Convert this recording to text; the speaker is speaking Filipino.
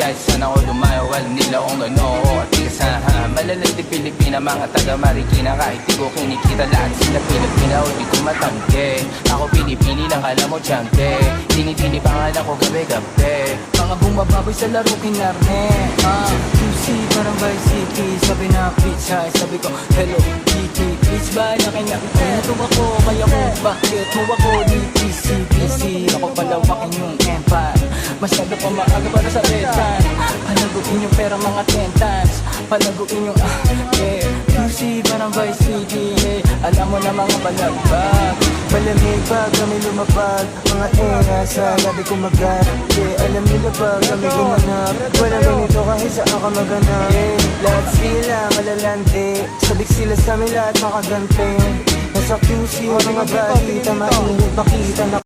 Kahit saan ako lumayo, alam nila kung gano'n at tigasaha. Malalad di Pilipina, mga taga Marikina. Kahit di ko kinikita, lahat sila Pilipina o di ko matangke. Ako pili-pili lang, alam mo tiyangke. Tini-tini pangalan ko gabi-gabi. Mga bumababoy sa laro kinarne QC parang Vice City. Sabi na pizza, sabi ko hello GT. Please ba na kinakita? Ito ako, kaya ko bakit mo ako di PC. Ako palawakin yung empire. Masyado pa maaga para sa betan. Palaguin yung pera mga 10 times. Palaguin yung yeah. QC parang Vice City, yeah. Alam mo na mga balagbag. Malamig pag kami lumapag. Mga sa labi ko mag-rap, yeah. Alam nila pag kami ginanap. Wala ganito kahit saan ka maganap, yeah. Lahat sila malalante. Sabik sila sa amin lahat makagante. Nasa QC mga balita mainit makita na